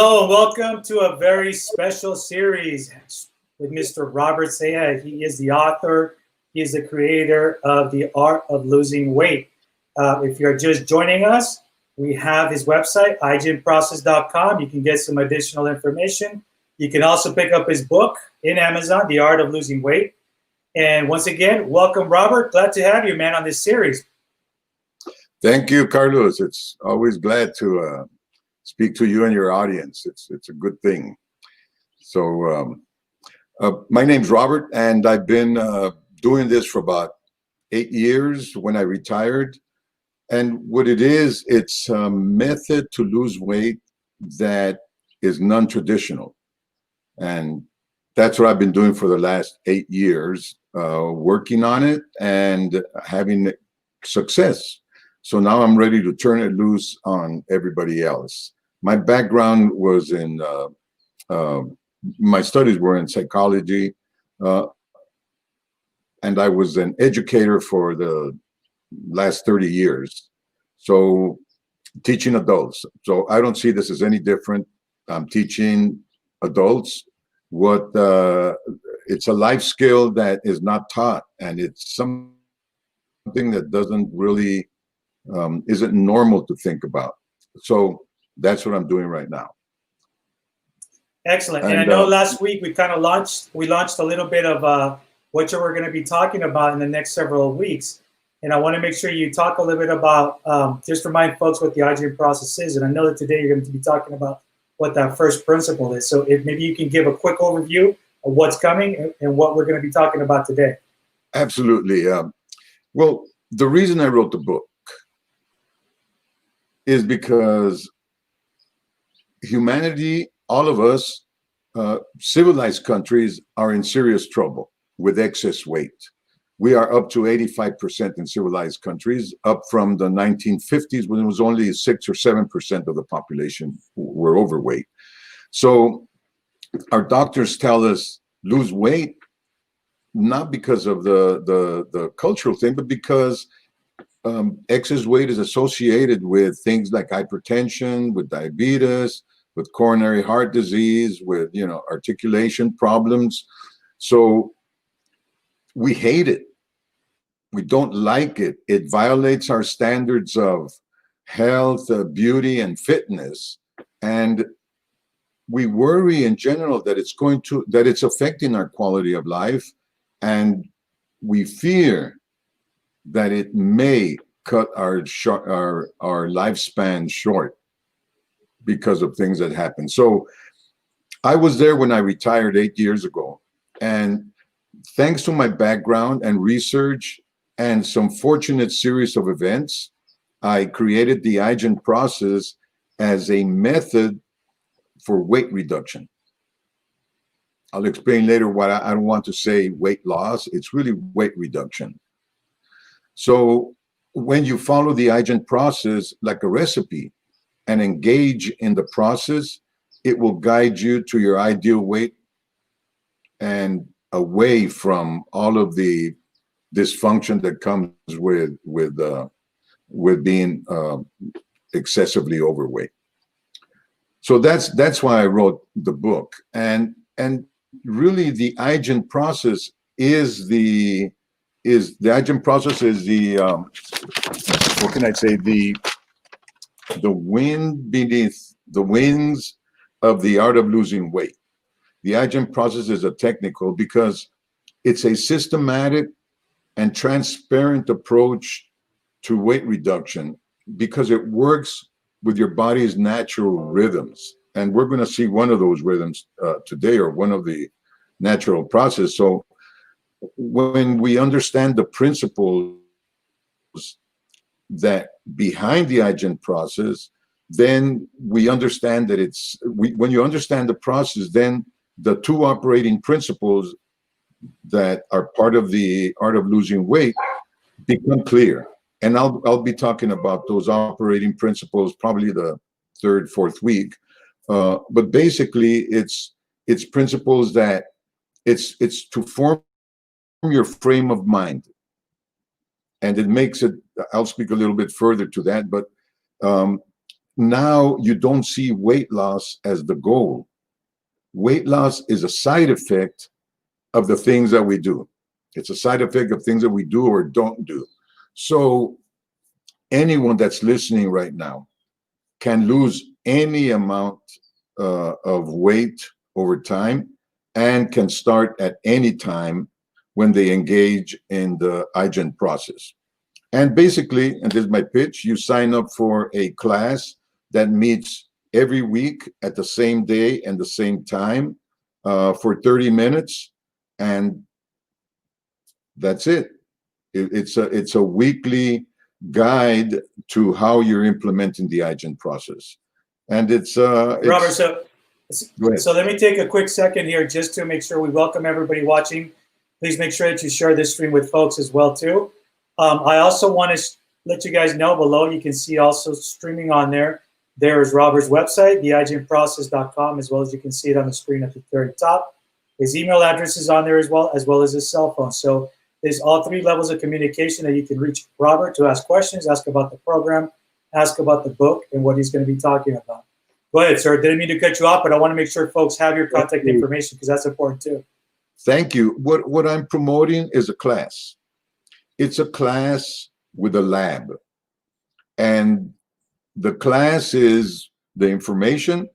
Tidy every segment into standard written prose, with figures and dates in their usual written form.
Hello, and welcome to a very special series with Mr. Robert Ceja. He is the author, he is the creator of The Art of Losing Weight. If you're just joining us, we have his website, igymprocess.com. You can get some additional information. You can also pick up his book in Amazon, The Art of Losing Weight. And once again, welcome, Robert. Glad to have you, man, on this series. Thank you, Carlos. It's always glad to speak to you and your audience. It's a good thing. So my name's Robert, and I've been doing this for about 8 years when I retired. And what it is, it's a method to lose weight that is non-traditional. And that's what I've been doing for the last 8 years, working on it and having success. So now I'm ready to turn it loose on everybody else. My background was in, my studies were in psychology, and I was an educator for the last 30 years. So teaching adults. So I don't see this as any different. I'm teaching adults what, it's a life skill that is not taught, and it's something that doesn't really, isn't normal to think about. So that's what I'm doing right now. Excellent. And I know last week we kind of launched a little bit of what we're going to be talking about in the next several weeks. And I want to make sure you talk a little bit about, just remind folks what the IGM process is. And I know that today you're going to be talking about what that first principle is. So if maybe you can give a quick overview of what's coming and what we're going to be talking about today. Absolutely. Well, the reason I wrote the book is because humanity, all of us, civilized countries are in serious trouble with excess weight. We are up to 85% in civilized countries, up from the 1950s when it was only 6 or 7% of the population were overweight. So our doctors tell us lose weight, not because of the cultural thing, but because excess weight is associated with things like hypertension, with diabetes, with coronary heart disease, with, you know, articulation problems. So we hate it. We don't like it. It violates our standards of health, beauty, and fitness. And we worry in general that it's affecting our quality of life. And we fear that it may cut our lifespan short because of things that happen. So I was there when I retired 8 years ago. And thanks to my background and research and some fortunate series of events, I created the IGEN process as a method for weight reduction. I'll explain later why I don't want to say weight loss. It's really weight reduction. So when you follow the IGEN process like a recipe and engage in the process, it will guide you to your ideal weight and away from all of the dysfunction that comes with being excessively overweight. So that's why I wrote the book. And really the IGEN process is the IGEN process is the what can I say, the wind beneath the wings of the art of losing weight. The IGEN process is a technical because it's a systematic and transparent approach to weight reduction because it works with your body's natural rhythms. And we're going to see one of those rhythms today, or one of the natural process. So when we understand the principles that behind the IGEN process, then we understand that when you understand the process, then the two operating principles that are part of the art of losing weight become clear. And I'll be talking about those operating principles probably the third, fourth week. But basically, it's principles that it's to form your frame of mind, and it makes it. I'll speak a little bit further to that, but now you don't see weight loss as the goal. Weight loss is a side effect of the things that we do. It's a side effect of things that we do or don't do. So anyone that's listening right now can lose any amount of weight over time and can start at any time when they engage in the IGEN process. And basically, and this is my pitch, you sign up for a class that meets every week at the same day and the same time for 30 minutes. And that's it. It's a weekly guide to how you're implementing the IGEN process. And it's Robert, go ahead. so let me take a quick second here just to make sure we welcome everybody watching. Please make sure that you share this stream with folks as well too. I also want to let you guys know below, you can see also streaming on there. There is Robert's website, theigenprocess.com, as well as you can see it on the screen at the very top. His email address is on there as well as his cell phone. So there's all three levels of communication that you can reach Robert to ask questions, ask about the program, ask about the book and what he's going to be talking about. Go ahead, sir. Didn't mean to cut you off, but I want to make sure folks have your contact information because that's important too. Thank you. What I'm promoting is a class. It's a class with a lab. And the class is the information.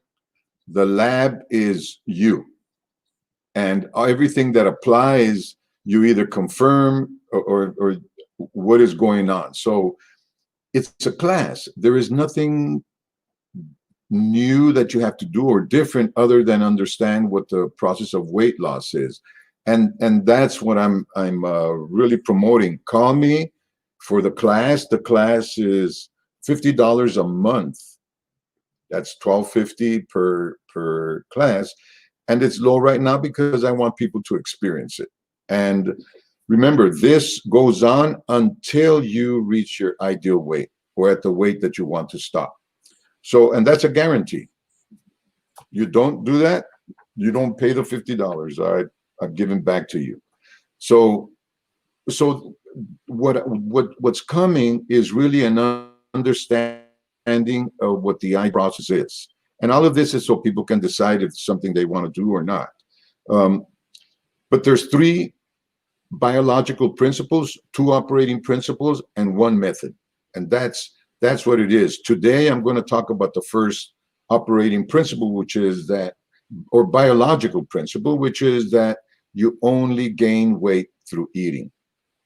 The lab is you. And everything that applies, you either confirm or what is going on. So it's a class. There is nothing new that you have to do or different other than understand what the process of weight loss is. And that's what I'm really promoting. Call me for the class. The class is $50 a month. That's $12.50 per class. And it's low right now because I want people to experience it. And remember, this goes on until you reach your ideal weight or at the weight that you want to stop. So, and that's a guarantee. You don't do that, you don't pay the $50. I've given back to you. So what's coming is really an understanding of what the IGEN process is. And all of this is so people can decide if it's something they want to do or not. But there's three biological principles, two operating principles, and one method. And that's what it is. Today, I'm going to talk about the first operating principle, which is that, or biological principle, which is that you only gain weight through eating.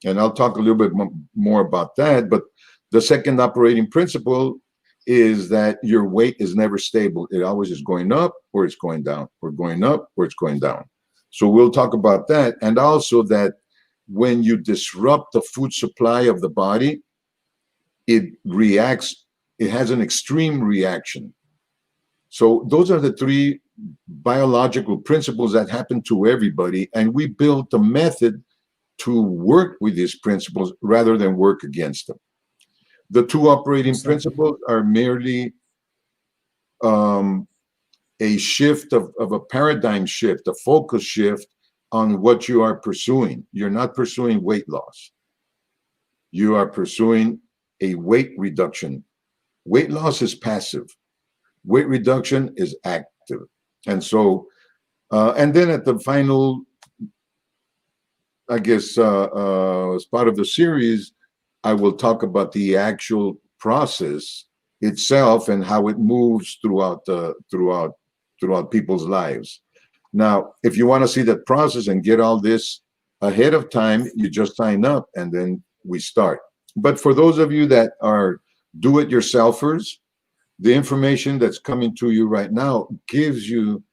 And I'll talk a little bit more about that. But the second operating principle is that your weight is never stable. It always is going up or it's going down, or going up or it's going down. So we'll talk about that. And also that when you disrupt the food supply of the body, it reacts, it has an extreme reaction. So those are the three biological principles that happen to everybody. And we built a method to work with these principles rather than work against them. The two operating principles are merely a shift of a paradigm shift, a focus shift on what you are pursuing. You're not pursuing weight loss. You are pursuing a weight reduction. Weight loss is passive. Weight reduction is active. And so, and then at the final, I guess, as part of the series, I will talk about the actual process itself and how it moves throughout people's lives. Now, if you want to see that process and get all this ahead of time, you just sign up and then we start. But for those of you that are do-it-yourselfers, the information that's coming to you right now gives you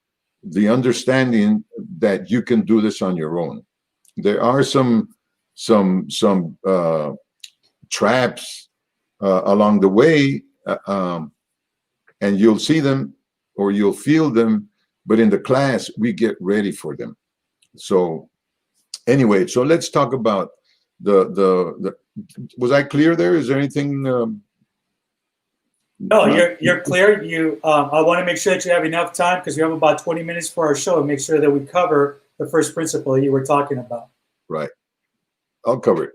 the understanding that you can do this on your own. There are some traps along the way, and you'll see them or you'll feel them, but in the class, we get ready for them. So anyway, so let's talk about the was I clear there? Is there anything? No, you're clear. I want to make sure that you have enough time because we have about 20 minutes for our show and make sure that we cover the first principle you were talking about. Right. I'll cover it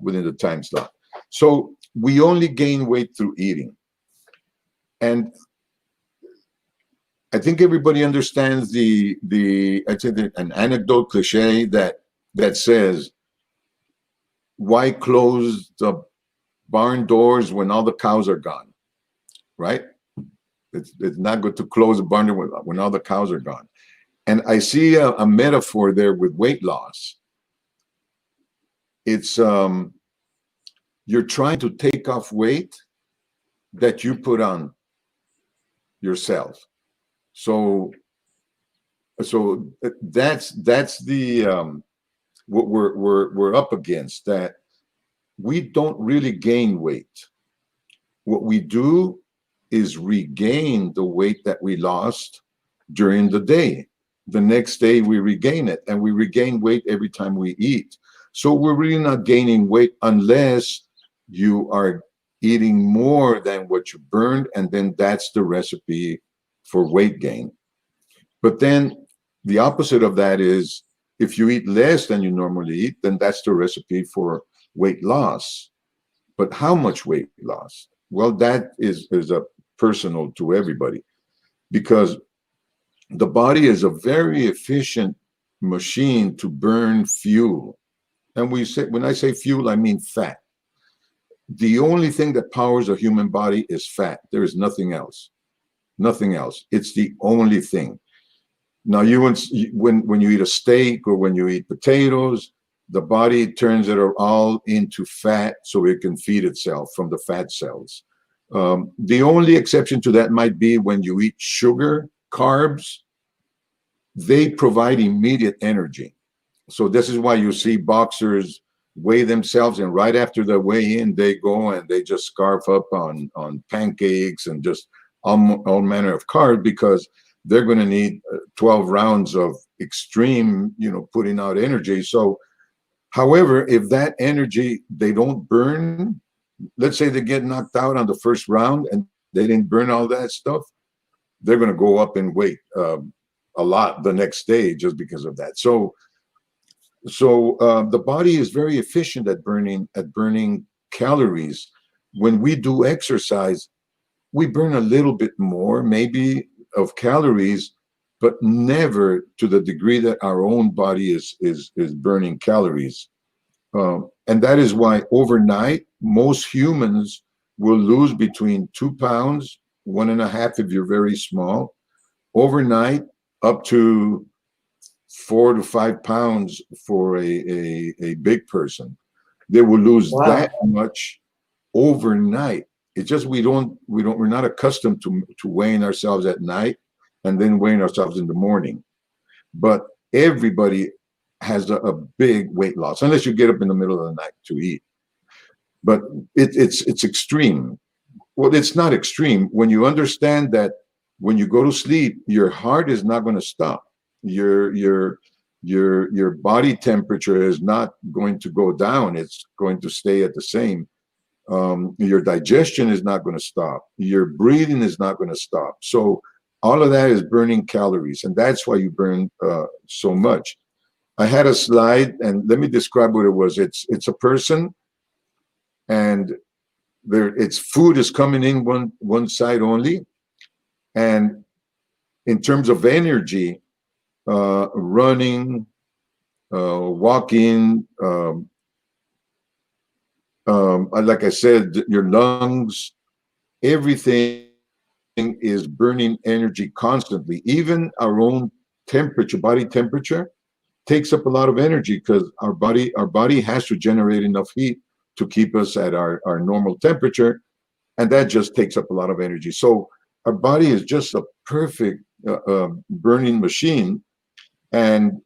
within the time slot. So we only gain weight through eating. And I think everybody understands I'd say an anecdote cliche that says, why close the barn doors when all the cows are gone, right? It's not good to close the barn door when all the cows are gone. And I see a metaphor there with weight loss. It's you're trying to take off weight that you put on yourself. So that's the what we're up against, that we don't really gain weight. What we do is regain the weight that we lost during the day. The next day we regain it, and we regain weight every time we eat. So we're really not gaining weight unless you are eating more than what you burned, and then that's the recipe for weight gain. But then the opposite of that is, if you eat less than you normally eat, then that's the recipe for weight loss. But how much weight loss? Well, that is a personal to everybody, because the body is a very efficient machine to burn fuel. And when I say fuel, I mean fat. The only thing that powers a human body is fat. There is nothing else. Nothing else. It's the only thing. Now, when you eat a steak or when you eat potatoes, the body turns it all into fat so it can feed itself from the fat cells. The only exception to that might be when you eat sugar, carbs. They provide immediate energy. So this is why you see boxers weigh themselves, and right after the weigh in, they go and they just scarf up on pancakes and just all manner of carbs, because they're going to need 12 rounds of extreme, putting out energy. So, however, if that energy they don't burn, let's say they get knocked out on the first round and they didn't burn all that stuff, they're going to go up in weight a lot the next day just because of that. So the body is very efficient at burning calories. When we do exercise, we burn a little bit more, maybe, of calories, but never to the degree that our own body is burning calories. And that is why overnight, most humans will lose between 2 pounds, 1.5 if you're very small, overnight, up to 4 to 5 pounds for a big person. They will lose that much overnight. It's just we're not accustomed to weighing ourselves at night and then weighing ourselves in the morning. But everybody has a big weight loss, unless you get up in the middle of the night to eat. But it's extreme. Well, it's not extreme when you understand that when you go to sleep, your heart is not going to stop. Your body temperature is not going to go down. It's going to stay at the same. Your digestion is not going to stop. Your breathing is not going to stop. So all of that is burning calories, and that's why you burn so much. I had a slide, and let me describe what it was. It's a person, and its food is coming in one side only, and in terms of energy, running, walking, like I said, your lungs, everything is burning energy constantly. Even our own temperature, body temperature, takes up a lot of energy, because our body has to generate enough heat to keep us at our normal temperature, and that just takes up a lot of energy. So our body is just a perfect burning machine, and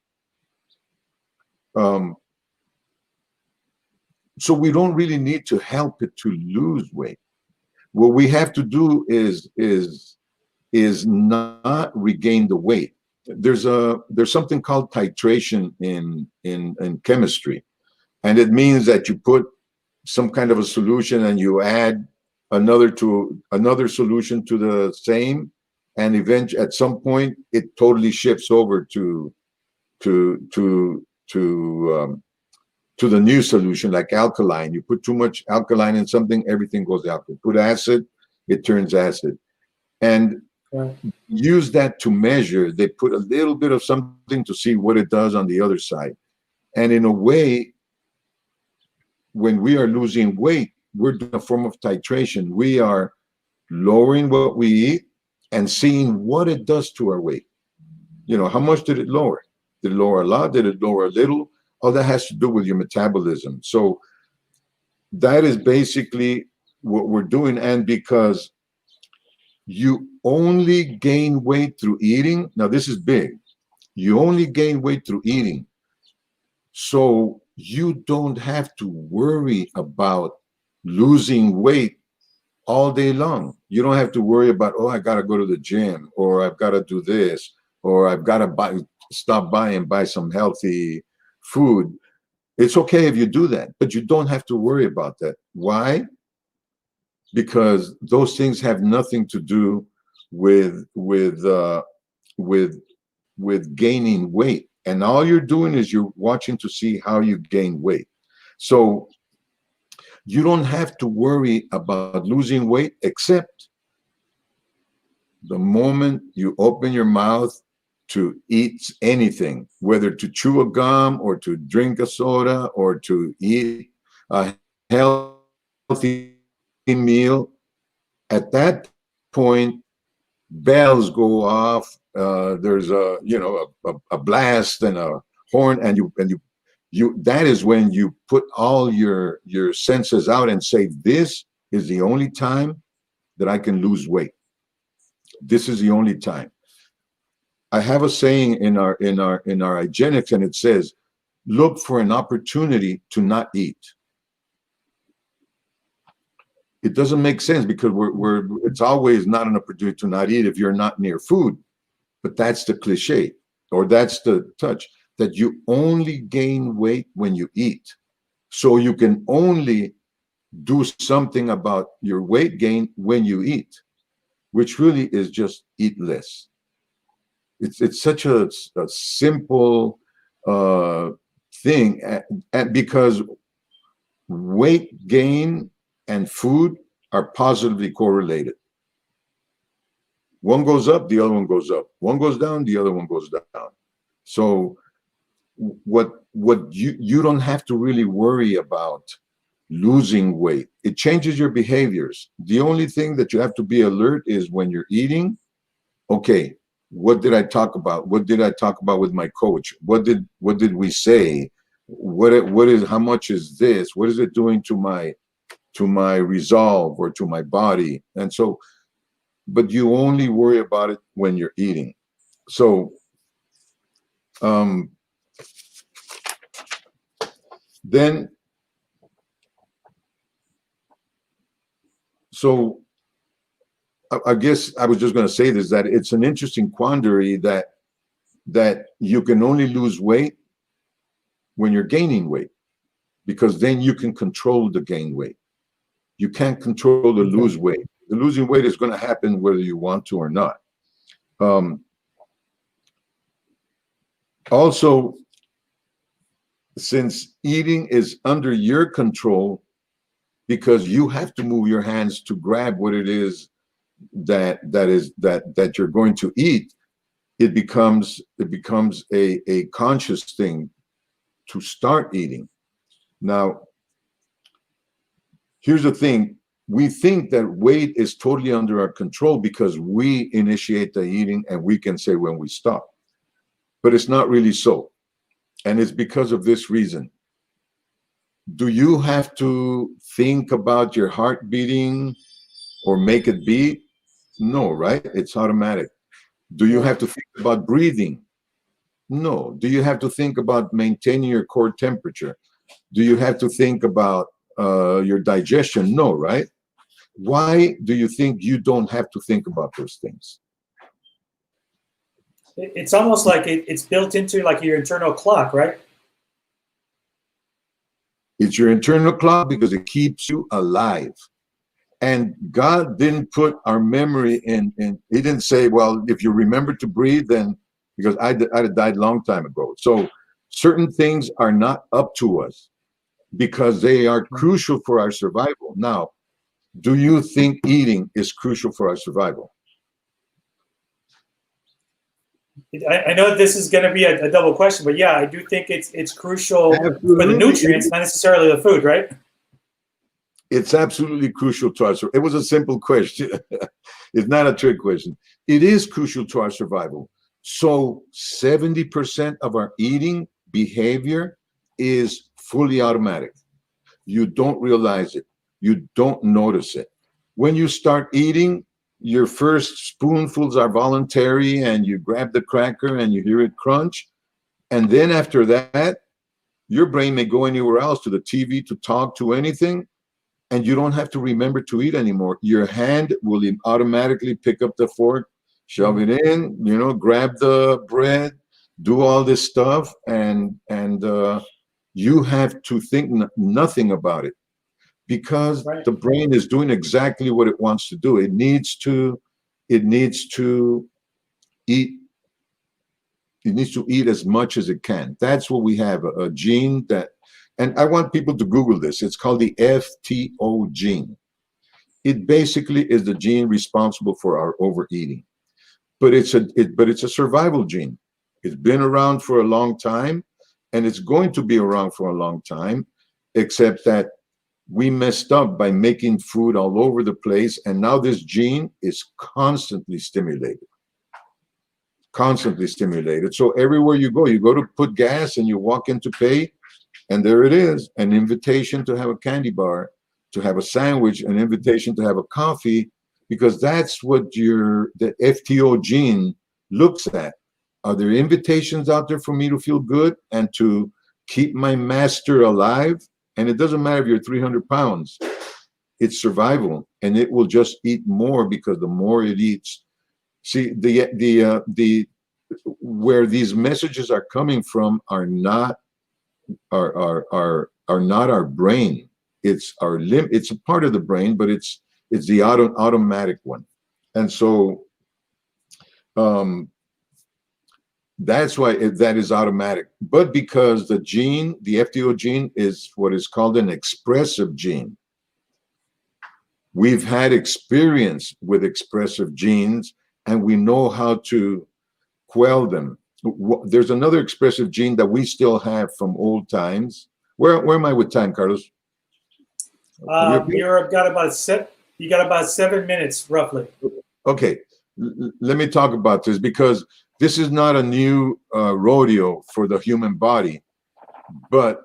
so we don't really need to help it to lose weight. What we have to do is not regain the weight. There's something called titration in chemistry, and it means that you put some kind of a solution and you add another solution to the same, and eventually at some point it totally shifts over to the new solution, like alkaline. You put too much alkaline in something, everything goes alkaline. Put acid, it turns acid. and Right. use that to measure. They put a little bit of something to see what it does on the other side. And in a way, when we are losing weight, we're doing a form of titration. We are lowering what we eat and seeing what it does to our weight. You know, how much did it lower? Did it lower a lot? Did it lower a little? All that has to do with your metabolism. So that is basically what we're doing. And because you only gain weight through eating, now this is big. You only gain weight through eating. So you don't have to worry about losing weight all day long. You don't have to worry about, oh, I got to go to the gym, or I've got to do this, or I've got to stop by and buy some healthy food. It's okay if you do that, but you don't have to worry about that. Why? Because those things have nothing to do with gaining weight. And all you're doing is you're watching to see how you gain weight. So you don't have to worry about losing weight, except the moment you open your mouth to eat anything, whether to chew a gum or to drink a soda or to eat a healthy meal. At that point, bells go off. There's a blast and a horn, and you that is when you put all your senses out and say, this is the only time that I can lose weight. This is the only time. I have a saying in our hygienics, and it says, look for an opportunity to not eat. It doesn't make sense, because it's always not an opportunity to not eat if you're not near food. But that's the cliche, or that's the touch, that you only gain weight when you eat. So you can only do something about your weight gain when you eat, which really is just eat less. It's such a simple thing, and because weight gain and food are positively correlated. One goes up, the other one goes up. One goes down, the other one goes down. So what you don't have to really worry about losing weight. It changes your behaviors. The only thing that you have to be alert is when you're eating. Okay, what did I talk about? What did I talk about with my coach? What did we say? What is, how much is this? What is it doing to my resolve or to my body? And so, but you only worry about it when you're eating. So then, so I guess I was just going to say this, that it's an interesting quandary that you can only lose weight when you're gaining weight, because then you can control the gain weight. You can't control the lose weight. The losing weight is going to happen whether you want to or not. Also, since eating is under your control, because you have to move your hands to grab what it is that you're going to eat, it becomes a conscious thing to start eating. Now, here's the thing. We think that weight is totally under our control because we initiate the eating and we can say when we stop. But it's not really so. And it's because of this reason. Do you have to think about your heart beating or make it beat? No, right? It's automatic. Do you have to think about breathing? No. Do you have to think about maintaining your core temperature? Do you have to think about your digestion? No, right? Why do you think you don't have to think about those things? It's almost like it's built into like your internal clock, right? It's your internal clock because it keeps you alive. And God didn't put our memory in. He didn't say, well, if you remember to breathe, then, because I'd have died a long time ago. So certain things are not up to us because they are crucial for our survival. Now, do you think eating is crucial for our survival? I know this is going to be a double question, but yeah, I do think it's crucial for the Absolutely. nutrients, not necessarily the food, right? It's absolutely crucial to us. It was a simple question. It's not a trick question. It is crucial to our survival. So 70% of our eating behavior is fully automatic. You don't realize it. You don't notice it. When you start eating, your first spoonfuls are voluntary and you grab the cracker and you hear it crunch. And then after that, your brain may go anywhere else, to the TV, to talk, to anything, and you don't have to remember to eat anymore. Your hand will automatically pick up the fork, shove it in, grab the bread, do all this stuff, and you have to think nothing about it, because Right. the brain is doing exactly what it wants to do. It needs to eat. It needs to eat as much as it can. That's what we have, a gene that, and I want people to Google this. It's called the FTO gene. It basically is the gene responsible for our overeating, but it's a survival gene. It's been around for a long time, and it's going to be around for a long time, except that we messed up by making food all over the place, and now this gene is constantly stimulated. So everywhere you go to put gas and you walk in to pay, and there it is, an invitation to have a candy bar, to have a sandwich, an invitation to have a coffee, because that's what the FTO gene looks at. Are there invitations out there for me to feel good and to keep my master alive? And it doesn't matter if you're 300 pounds, it's survival, and it will just eat more, because the more it eats. See, where these messages are coming from are not not our brain. It's it's a part of the brain, but it's the automatic one. And so that's why that is automatic. But because the FTO gene is what is called an expressive gene. We've had experience with expressive genes, and we know how to quell them. There's another expressive gene that we still have from old times. Where am I with time, Carlos? You got about 7 minutes roughly. Okay, let me talk about this, because this is not a new rodeo for the human body, but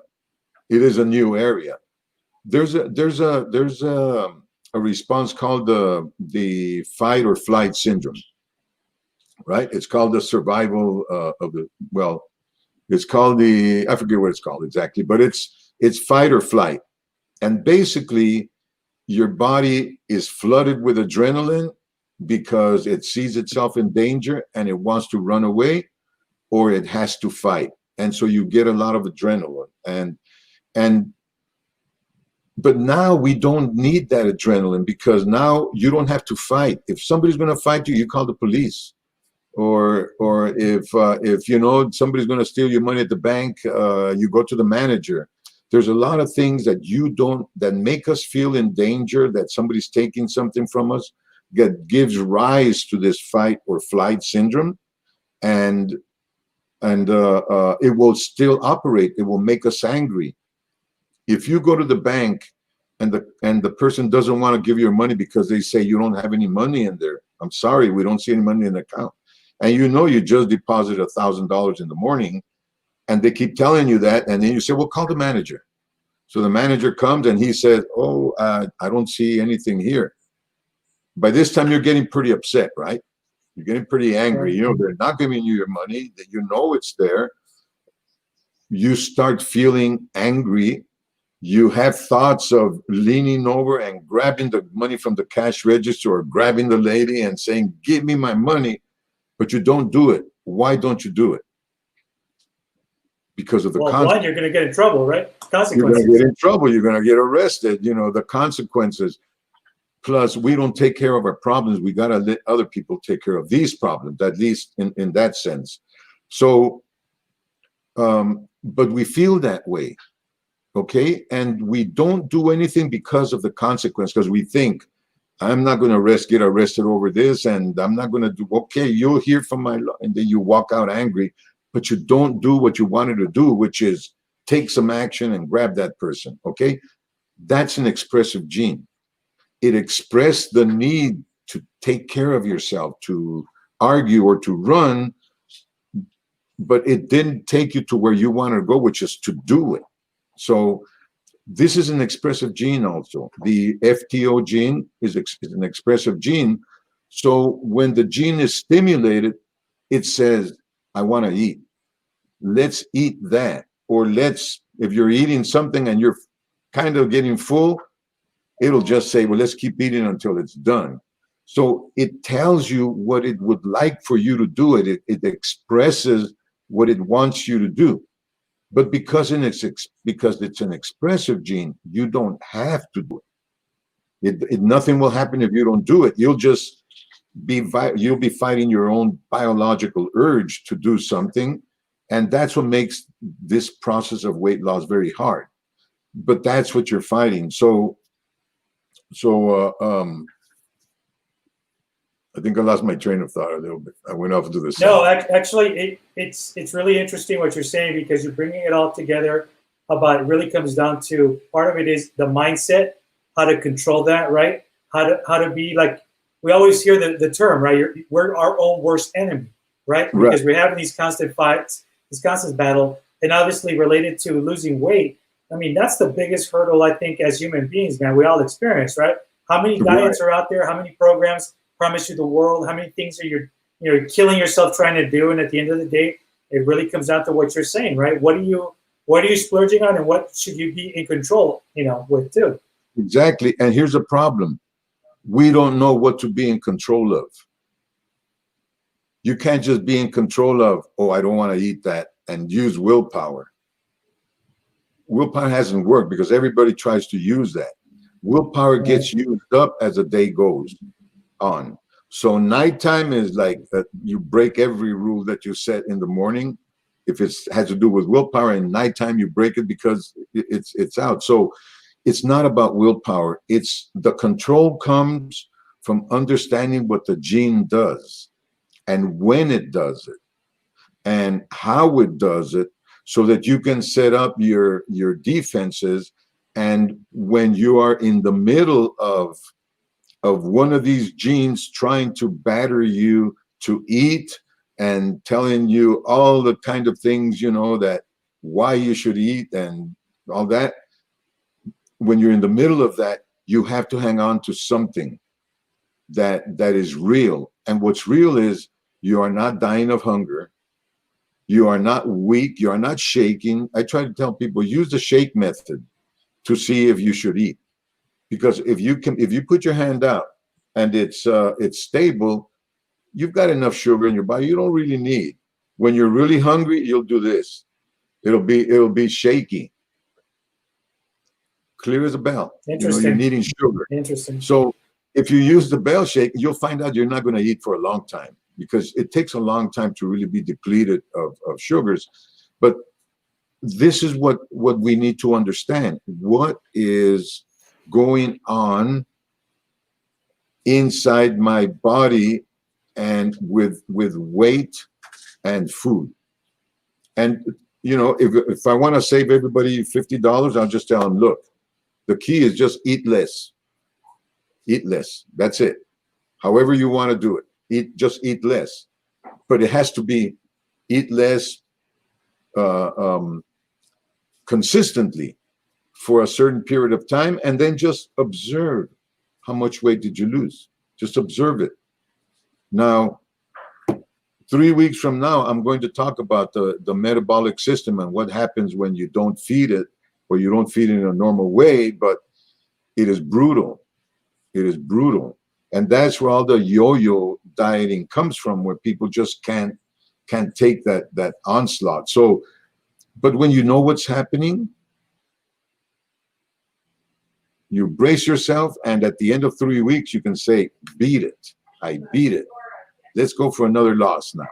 it is a new area. There's a response called the fight or flight syndrome, right? It's called the survival it's called I forget what it's called exactly, but it's fight or flight. And basically, your body is flooded with adrenaline because it sees itself in danger and it wants to run away, or it has to fight. And so you get a lot of adrenaline. But now we don't need that adrenaline, because now you don't have to fight. If somebody's going to fight you, you call the police. Or if somebody's going to steal your money at the bank, you go to the manager. There's a lot of things that make us feel in danger, that somebody's taking something from us, that gives rise to this fight or flight syndrome, and it will still operate. It will make us angry. If you go to the bank and the person doesn't want to give you your money because they say you don't have any money in there, I'm sorry, we don't see any money in the account, and you just deposited $1,000 in the morning, and they keep telling you that, and then you say, well, call the manager. So the manager comes and he says, oh, I don't see anything here. By this time, you're getting pretty upset, right? You're getting pretty angry. They're not giving you your money, that it's there. You start feeling angry. You have thoughts of leaning over and grabbing the money from the cash register, or grabbing the lady and saying, give me my money, but you don't do it. Why don't you do it? Because of the consequences. One, you're going to get in trouble, right? Consequences. You're going to get in trouble. You're going to get arrested. The consequences. Plus, we don't take care of our problems. We got to let other people take care of these problems, at least in that sense. So, but we feel that way, okay? And we don't do anything because of the consequence, because we think, I'm not going to get arrested over this, and I'm not going to do, okay, you'll hear from my law, and then you walk out angry, but you don't do what you wanted to do, which is take some action and grab that person, okay? That's an expressive gene. It expressed the need to take care of yourself, to argue or to run, but it didn't take you to where you want to go, which is to do it. So this is an expressive gene also. The FTO gene is an expressive gene. So when the gene is stimulated, it says, I want to eat. Let's eat that. Or if you're eating something and you're kind of getting full, it'll just say, well, let's keep eating until it's done. So it tells you what it would like for you to do. It expresses what it wants you to do. But because it's an expressive gene, you don't have to do it. Nothing will happen if you don't do it. You'll be fighting your own biological urge to do something, and that's what makes this process of weight loss very hard. But that's what you're fighting. So I think I lost my train of thought a little bit. I went off into the side. No, actually, it's really interesting what you're saying, because you're bringing it all together. About it really comes down to, part of it is the mindset, how to control that, right? How to be like, we always hear the term, right? We're our own worst enemy, right? Because we're having these constant fights, this constant battle, and obviously related to losing weight. I mean, that's the biggest hurdle, I think, as human beings, man. We all experience, right? How many diets are out there? How many programs promise you the world? How many things are you're killing yourself trying to do? And at the end of the day, it really comes down to what you're saying, right? What are you splurging on, and what should you be in control, with too? Exactly. And here's a problem. We don't know what to be in control of. You can't just be in control of, oh, I don't want to eat that, and use willpower. Willpower hasn't worked because everybody tries to use that. Willpower gets used up as the day goes on. So nighttime is like you break every rule that you set in the morning. If it has to do with willpower, and nighttime you break it because it's out. So it's not about willpower. It's the control comes from understanding what the gene does and when it does it and how it does it, so that you can set up your defenses. And when you are in the middle of one of these genes trying to batter you to eat and telling you all the kind of things, that why you should eat and all that, when you're in the middle of that, you have to hang on to something that is real. And what's real is you are not dying of hunger. You are not weak. You are not shaking. I try to tell people, use the shake method to see if you should eat. Because if you put your hand out and it's stable, you've got enough sugar in your body. You don't really need. When you're really hungry, you'll do this. It'll be shaky, clear as a bell. Interesting. You're needing sugar. Interesting. So if you use the bell shake, you'll find out you're not going to eat for a long time, because it takes a long time to really be depleted of sugars. But this is what we need to understand. What is going on inside my body and with weight and food? And if I want to save everybody $50, I'll just tell them, look, the key is just eat less. Eat less. That's it. However you want to do it. Just eat less. But it has to be eat less consistently for a certain period of time, and then just observe how much weight did you lose. Just observe it. Now, 3 weeks from now, I'm going to talk about the metabolic system and what happens when you don't feed it, or you don't feed it in a normal way, but it is brutal. It is brutal. And that's where all the yo-yo dieting comes from, where people just can't take that onslaught. So, but when you know what's happening, you brace yourself, and at the end of 3 weeks, you can say, beat it. I beat it. Let's go for another loss now.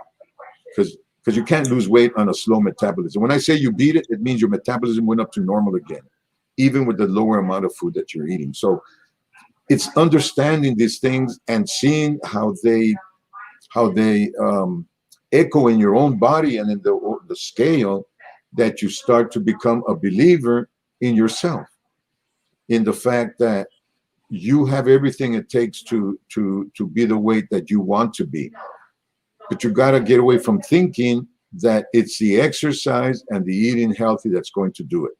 Because you can't lose weight on a slow metabolism. When I say you beat it, it means your metabolism went up to normal again, even with the lower amount of food that you're eating. So it's understanding these things and seeing how they echo in your own body and in the scale, that you start to become a believer in yourself, in the fact that you have everything it takes to be the weight that you want to be. But you got to get away from thinking that it's the exercise and the eating healthy that's going to do it.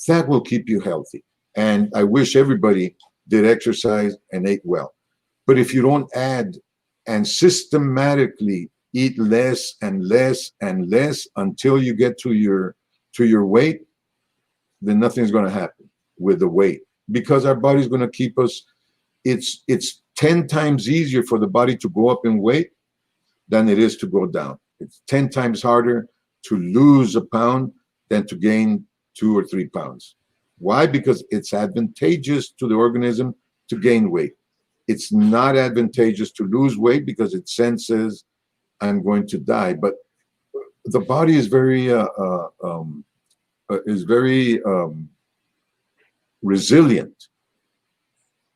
That will keep you healthy. And I wish everybody did exercise and ate well. But if you don't add and systematically eat less and less and less until you get to your weight, then nothing's going to happen with the weight, because our body's going to keep us. It's 10 times easier for the body to go up in weight than it is to go down. It's 10 times harder to lose a pound than to gain 2 or 3 pounds. Why? Because it's advantageous to the organism to gain weight. It's not advantageous to lose weight because it senses I'm going to die. But the body is very resilient.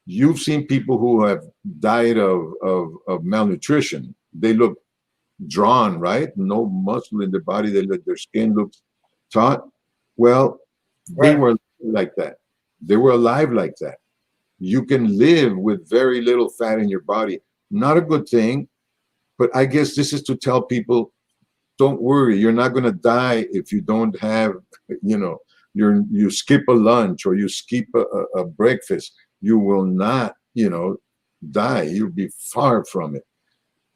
You've seen people who have died of malnutrition. They look drawn, right? No muscle in their body. Their skin looks taut. Well, they were like that. They were alive like that. You can live with very little fat in your body. Not a good thing, but I guess this is to tell people, don't worry, you're not going to die if you don't have, you skip a lunch or you skip a breakfast. You will not, die. You'll be far from it.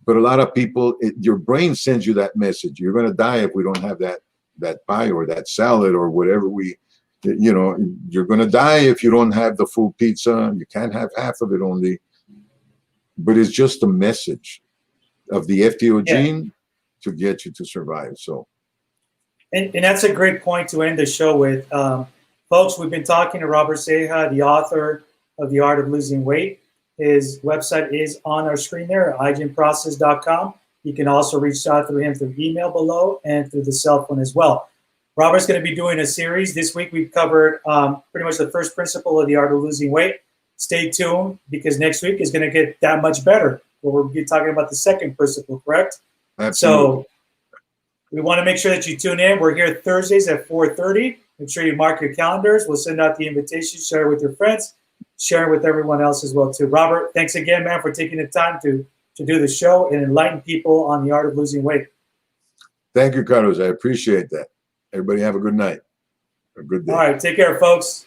But a lot of people, your brain sends you that message. You're going to die if we don't have that pie or that salad or whatever you're going to die if you don't have the full pizza. You can't have half of it only. But it's just a message of the FTO gene to get you to survive. So, and that's a great point to end the show with. Folks, we've been talking to Robert Ceja, the author of The Art of Losing Weight. His website is on our screen there, igenprocess.com. You can also reach out through him through email below and through the cell phone as well. Robert's going to be doing a series. This week we've covered pretty much the first principle of The Art of Losing Weight. Stay tuned, because next week is going to get that much better, where we'll be talking about the second principle, correct? Absolutely. So we want to make sure that you tune in. We're here Thursdays at 4:30. Make sure you mark your calendars. We'll send out the invitation, share it with your friends, share it with everyone else as well too. Robert, thanks again, man, for taking the time to do the show and enlighten people on the art of losing weight. Thank you, Carlos. I appreciate that. Everybody have a good night. A good day. All right. Take care, folks.